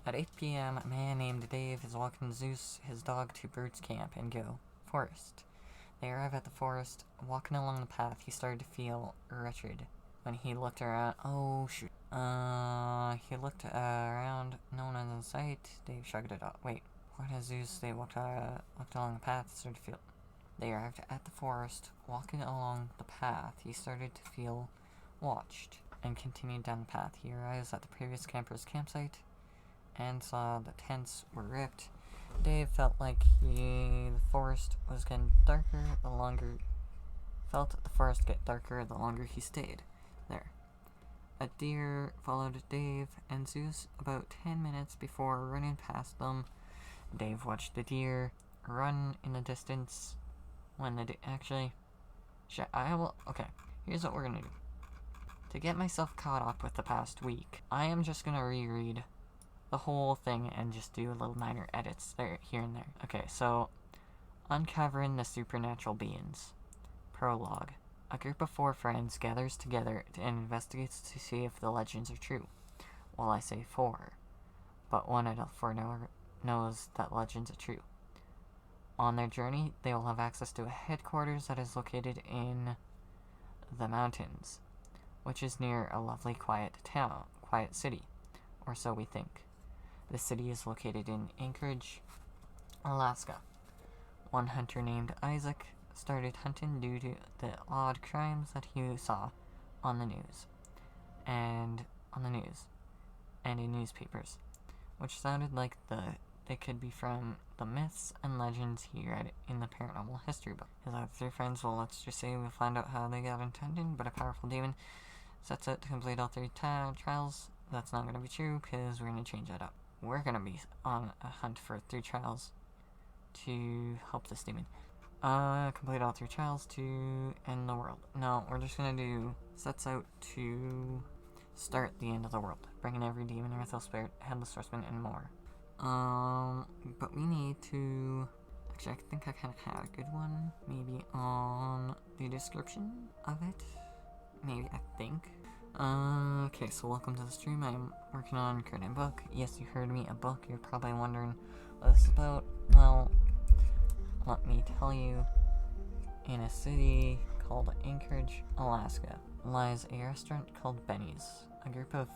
At 8 p.m., a man named Dave is walking Zeus, his dog, to Bird's Camp and Go Forest. They arrive at the forest. Walking along the path, he started to feel wretched. When he looked around, oh shoot. He looked around, no one was in sight. Dave shrugged it off. Wait, what has Zeus? They walked along the path, started to feel. They arrived at the forest. Walking along the path, he started to feel watched and continued down the path. He arrives at the previous camper's campsite and saw the tents were ripped. Dave felt like the forest was getting darker the longer he stayed there. A deer followed Dave and Zeus about 10 minutes before running past them. Dave watched the deer run in the distance when the okay, here's what we're gonna do. To get myself caught up with the past week, I am just gonna reread the whole thing and just do little minor edits there, here and there. Okay, so, uncovering the supernatural beings. Prologue. A group of 4 friends gathers together and investigates to see if the legends are true. Well, I say 4, but one out of 4 knows that legends are true. On their journey, they will have access to a headquarters that is located in the mountains, which is near a lovely quiet city, or so we think. The city is located in Anchorage, Alaska. One hunter named Isaac started hunting due to the odd crimes that he saw on the news and in newspapers, which sounded like they could be from the myths and legends he read in the paranormal history book. His other 3 friends, well, let's just say we'll find out how they got into hunting, but a powerful demon sets out to complete all 3 trials. That's not going to be true, because we're going to change that up. We're going to be on a hunt for 3 trials to help this demon. Complete all 3 trials to end the world. No, we're just going to do sets out to start the end of the world, bringing every demon, Earthel Spirit, Headless Horseman, and more. But we need to... Actually, I think I kind of had a good one. Maybe on the description of it. Maybe, I think. Okay, so welcome to the stream. I'm working on creating a book. Yes, you heard me, a book. You're probably wondering what this is about. Well, let me tell you. In a city called Anchorage, Alaska, lies a restaurant called Benny's. A group of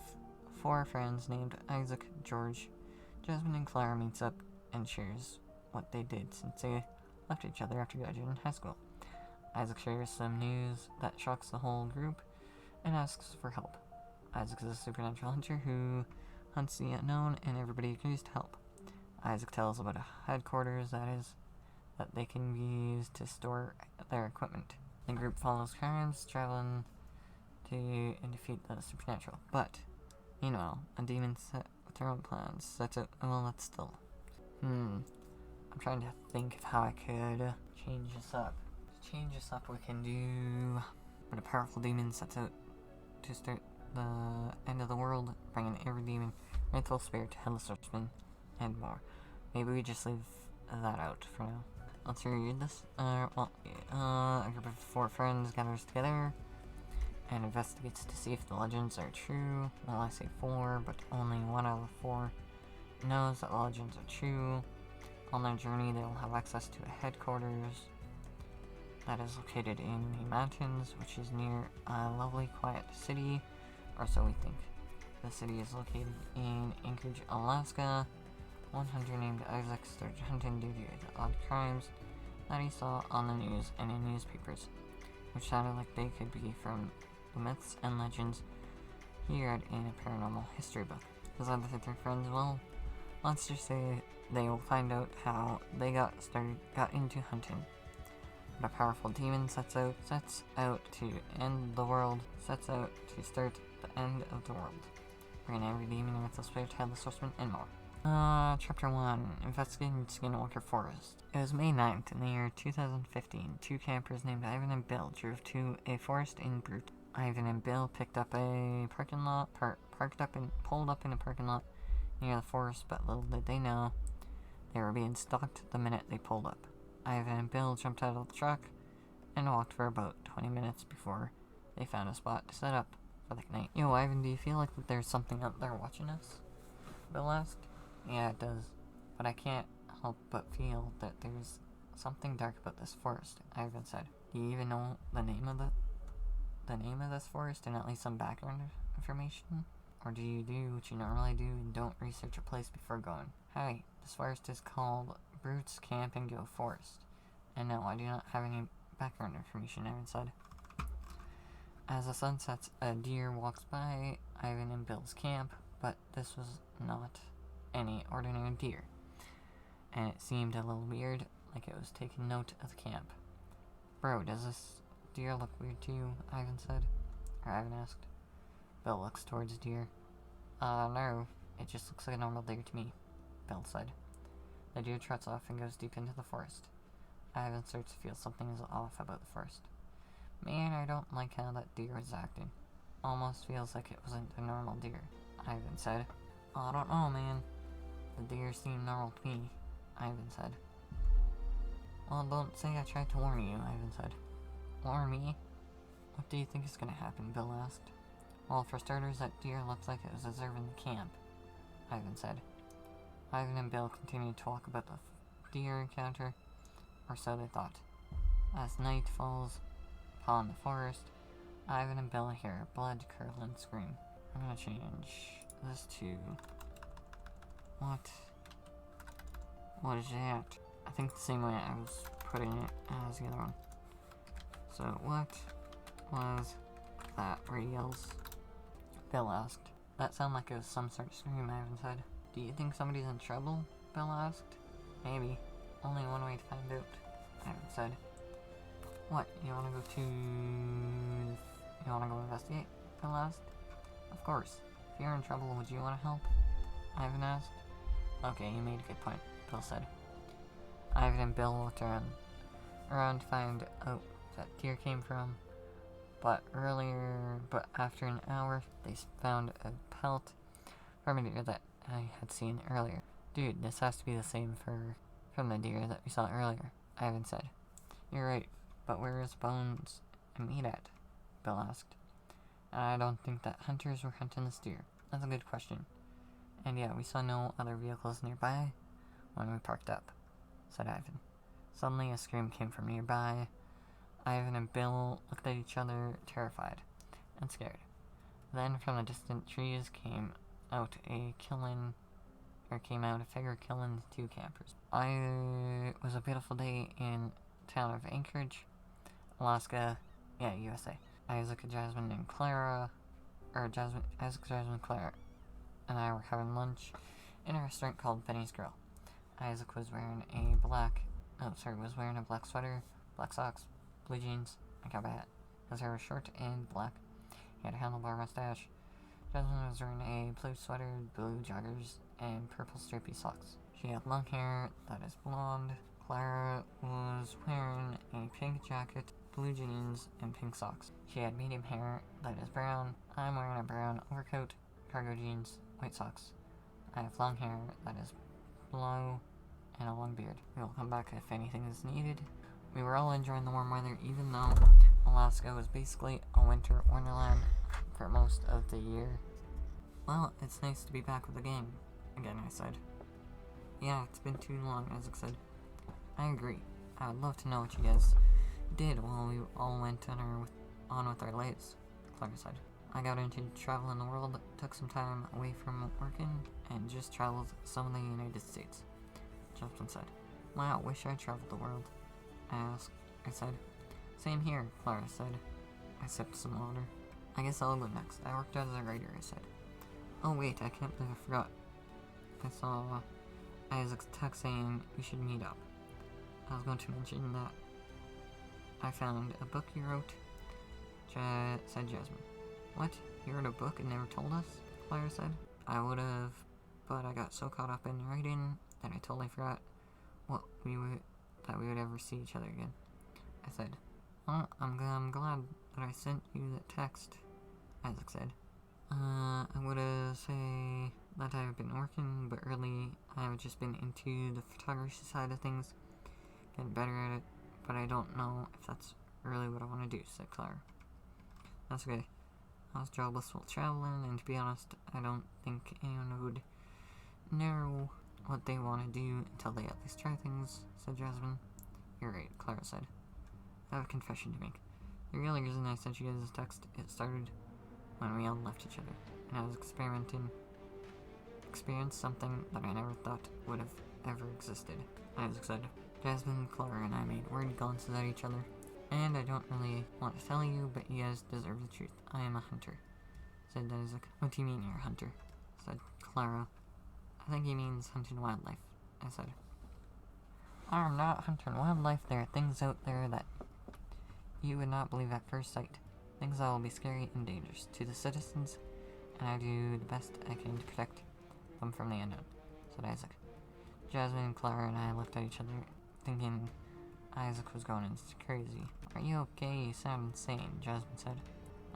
4 friends named Isaac, George, Jasmine, and Clara meets up and shares what they did since they left each other after graduating high school. Isaac shares some news that shocks the whole group and asks for help. Isaac is a supernatural hunter who hunts the unknown, and everybody agrees to help. Isaac tells about a headquarters that they can use to store their equipment. The group follows crimes, traveling to defeat the supernatural. But, meanwhile, a demon set with their own plans. That's still... I'm trying to think of how I could change this up. To change this up, we can do... But a powerful demon sets out to start the end of the world, bringing every demon, Earthel Spirit, Headless Horseman, and more. Maybe we just leave that out for now. Let's reread this. A group of 4 friends gathers together and investigates to see if the legends are true. Well, I say 4, but only 1 out of 4 knows that the legends are true. On their journey, they will have access to a headquarters that is located in the mountains, which is near a lovely quiet city, or so we think. The city is located in Anchorage, Alaska. One hunter named Isaac started hunting due to the odd crimes that he saw on the news and in newspapers, which sounded like they could be from the myths and legends he read in a paranormal history book. His other 3 friends, well, let's just say they will find out how they got into hunting. But a powerful demon sets out to end the world, sets out to start the end of the world. Bringing every demon, Earthel Spirit, Headless Horseman, and more. Chapter 1, Investigating Skinwalker Forest. It was May 9th in the year 2015. 2 campers named Ivan and Bill drove to a forest in Brute. Ivan and Bill pulled up in a parking lot near the forest, but little did they know they were being stalked the minute they pulled up. Ivan and Bill jumped out of the truck and walked for about 20 minutes before they found a spot to set up for the night. Yo, Ivan, do you feel like there's something out there watching us? Bill asked. Yeah, it does. But I can't help but feel that there's something dark about this forest, Ivan said. Do you even know the name of this forest and at least some background information? Or do you do what you normally do and don't research a place before going? Hi, this forest is called Brutes Camp and Go Forest. And no, I do not have any background information, Ivan said. As the sun sets, a deer walks by Ivan and Bill's camp, but this was not any ordinary deer. And it seemed a little weird, like it was taking note of the camp. Bro, does this deer look weird to you? Ivan said. Or Ivan asked. Bill looks towards the deer. No, it just looks like a normal deer to me, Bill said. The deer trots off and goes deep into the forest. Ivan starts to feel something is off about the forest. Man, I don't like how that deer was acting. Almost feels like it wasn't a normal deer, Ivan said. I don't know, man. The deer seemed normal to me, Ivan said. Well, don't say I tried to warn you, Ivan said. Warn me? What do you think is gonna happen? Bill asked. Well, for starters, that deer looked like it was observing the camp, Ivan said. Ivan and Bill continued to talk about the deer encounter, or so they thought. As night falls upon the forest, Ivan and Bill hear a blood-curdling scream. I'm gonna change this to... What is that? I think the same way I was putting it as the other one. So, what was that? Where he yells? Bill asked. That sounded like it was some sort of scream, Ivan said. Do you think somebody's in trouble? Bill asked. Maybe. Only one way to find out, Ivan said. What, you wanna go investigate? Bill asked. Of course. If you're in trouble, would you wanna help? Ivan asked. Okay, you made a good point, Bill said. Ivan and Bill looked around to find out that deer came from, but after an hour, they found a pelt from a deer that I had seen earlier. Dude, this has to be the same from the deer that we saw earlier, Ivan said. You're right, but where is bones and meat at? Bill asked. I don't think that hunters were hunting this deer. That's a good question. And yeah, we saw no other vehicles nearby when we parked up, said Ivan. Suddenly a scream came from nearby. Ivan and Bill looked at each other, terrified and scared. Then from the distant trees came out a figure killing 2 campers. It was a beautiful day in the town of Anchorage, Alaska, USA. Isaac, Jasmine, and Clara, and I were having lunch in a restaurant called Benny's Grill. Isaac was wearing a black sweater, black socks, blue jeans, and cowboy hat. His hair was short and black. He had a handlebar mustache. Jasmine was wearing a blue sweater, blue joggers, and purple stripy socks. She had long hair that is blonde. Clara was wearing a pink jacket, blue jeans, and pink socks. She had medium hair that is brown. I'm wearing a brown overcoat, cargo jeans, white socks. I have long hair that is blue and a long beard. We will come back if anything is needed. We were all enjoying the warm weather, even though Alaska was basically a winter wonderland for most of the year. Well, it's nice to be back with the gang again, I said. Yeah, it's been too long, Isaac said. I agree. I would love to know what you guys did while we all went on with our lives, Clara said. I got into traveling the world, took some time away from working, and just traveled some of the United States, Justin said. Wow, wish I traveled the world, I said. Same here, Clara said. I sipped some water. I guess I'll go next. I worked as a writer, I said. Oh wait, I can't believe I forgot. I saw Isaac's text saying we should meet up. I was going to mention that I found a book you wrote, said Jasmine. What? You wrote a book and never told us? Clara said. I would have, but I got so caught up in writing that I totally forgot that we would ever see each other again. I said. Well, I'm glad that I sent you that text, Isaac said. I would say that I've been working, but really I've just been into the photography side of things, getting better at it, but I don't know if that's really what I want to do, said Clara. That's okay. I was jobless while traveling, and to be honest, I don't think anyone would know what they want to do until they at least try things, said Jasmine. You're right, Clara said. I have a confession to make. The real reason I sent you this text, it started when we all left each other, and I was experienced something that I never thought would have ever existed. Isaac said. Jasmine, Clara, and I made worried glances at each other. And I don't really want to tell you, but you guys deserve the truth. I am a hunter, said Isaac. What do you mean you're a hunter? Said Clara. I think he means hunting wildlife, I said. I'm not hunting wildlife. There are things out there that you would not believe at first sight. Things that will be scary and dangerous to the citizens, and I do the best I can to protect them from the unknown, said Isaac. Jasmine, Clara, and I looked at each other, thinking Isaac was going crazy. Are you okay? You sound insane, Jasmine said.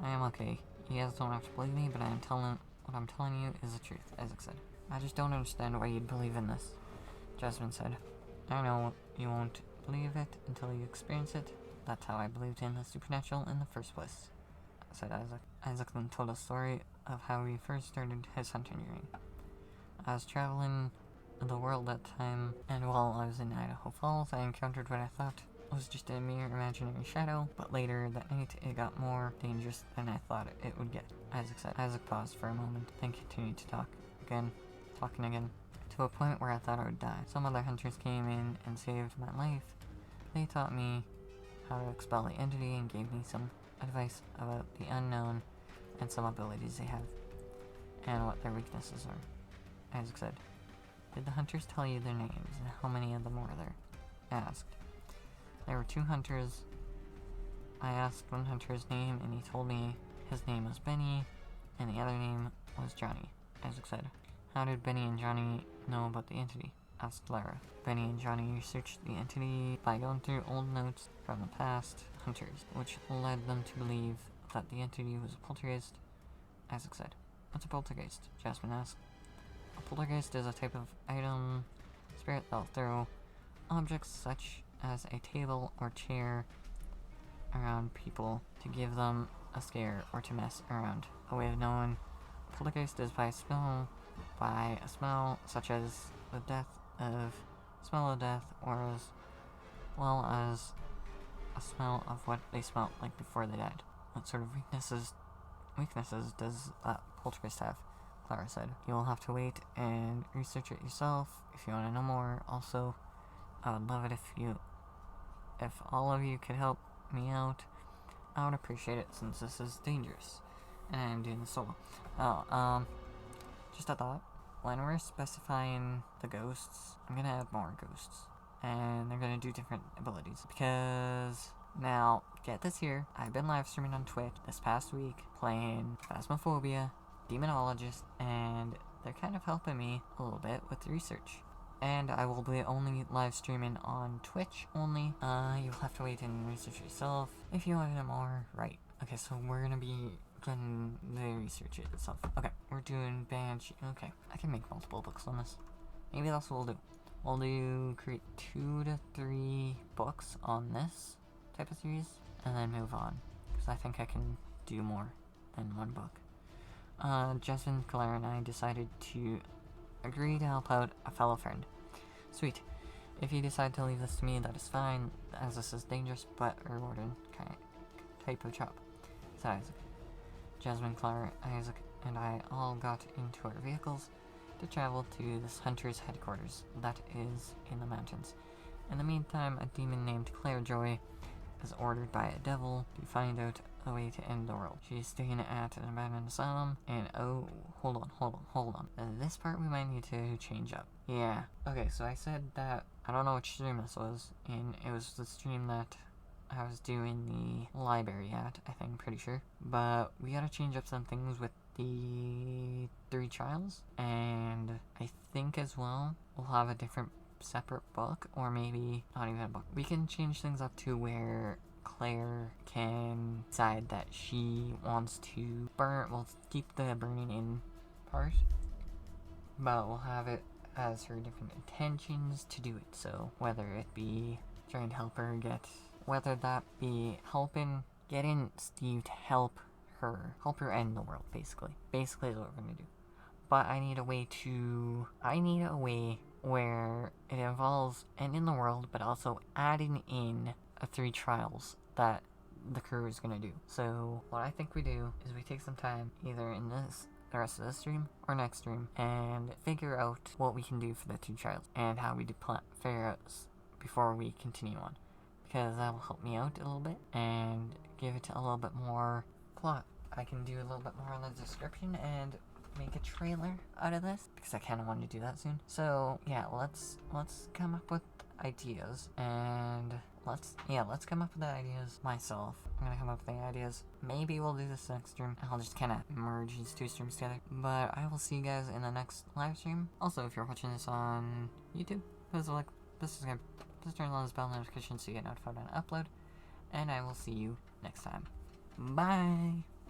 I am okay. You guys don't have to believe me, but what I'm telling you is the truth, Isaac said. I just don't understand why you'd believe in this, Jasmine said. I know you won't believe it until you experience it. That's how I believed in the supernatural in the first place, said Isaac. Isaac then told a story of how he first started his hunting journey. I was traveling the world at the time, and while I was in Idaho Falls, I encountered what I thought was just a mere imaginary shadow, but later that night it got more dangerous than I thought it would get, Isaac said. Isaac paused for a moment, then continued to talking again, to a point where I thought I would die. Some other hunters came in and saved my life. They taught me how to expel the entity and gave me some advice about the unknown and some abilities they have, and what their weaknesses are, Isaac said. Did the hunters tell you their names, and how many of them were there? I asked. There were 2 hunters. I asked one hunter's name, and he told me his name was Benny, and the other name was Johnny, Isaac said. How did Benny and Johnny know about the entity? Asked Clara. Benny and Johnny researched the entity by going through old notes from the past hunters, which led them to believe that the entity was a poltergeist, Isaac said. What's a poltergeist? Jasmine asked. A poltergeist is a type of item, spirit that'll throw objects such as a table or chair around people to give them a scare or to mess around. A way of knowing a poltergeist is by a smell such as the smell of death, or as well as a smell of what they smelled like before they died. What sort of weaknesses does that poltergeist have? Clara said. You'll have to wait and research it yourself if you want to know more. Also, I would love it if all of you could help me out. I would appreciate it since this is dangerous and I'm doing this solo. Just a thought. When we're specifying the ghosts, I'm gonna add more ghosts, and they're gonna do different abilities, because now, get this here, I've been live streaming on Twitch this past week playing Phasmophobia, Demonologist, and they're kind of helping me a little bit with the research. And I will be only live streaming on Twitch only. You'll have to wait and research yourself if you want to know more. Right. Okay, so we're gonna be doing the research itself. Okay, we're doing Banshee. Okay, I can make multiple books on this. Maybe that's what we'll do. We'll create 2 to 3 books on this type of series, and then move on, because I think I can do more than 1 book. Justin, Clara, and I decided to agree to help out a fellow friend. Sweet. If you decide to leave this to me, that is fine, as this is dangerous but rewarding type of job, said Isaac. Jasmine, Clara, Isaac, and I all got into our vehicles to travel to this hunter's headquarters that is in the mountains. In the meantime, a demon named Claire Joy is ordered by a devil to find out a way to end the world. She's staying at an abandoned asylum, and oh, hold on. This part we might need to change up. Yeah. Okay, so I said that, I don't know which stream this was, and it was the stream that I was doing the library at, I think, pretty sure. But we gotta change up some things with the 3 trials, and I think as well, we'll have a different separate book, or maybe not even a book. We can change things up to where Claire can decide that she wants to we'll keep the burning in part, but we'll have it as her different intentions to do it. So whether it be trying to help her whether that be getting Steve to help her end the world, basically is what we're gonna do. But I need a way where it involves an in the world, but also adding in 3 trials that the crew is gonna do. So what I think we do is we take some time, either in the rest of this stream or next stream, and figure out what we can do for the 2 trials and how we figure out before we continue on, because that will help me out a little bit and give it a little bit more plot. I can do a little bit more on the description and make a trailer out of this, because I kind of want to do that soon. So yeah, let's come up with ideas, and let's come up with the ideas myself. I'm gonna come up with the ideas. Maybe we'll do this next stream. I'll just kind of merge these 2 streams together. But I will see you guys in the next live stream. Also, if you're watching this on YouTube, please like, subscribe, just turn on this bell notification so you get notified when I upload. And I will see you next time. Bye!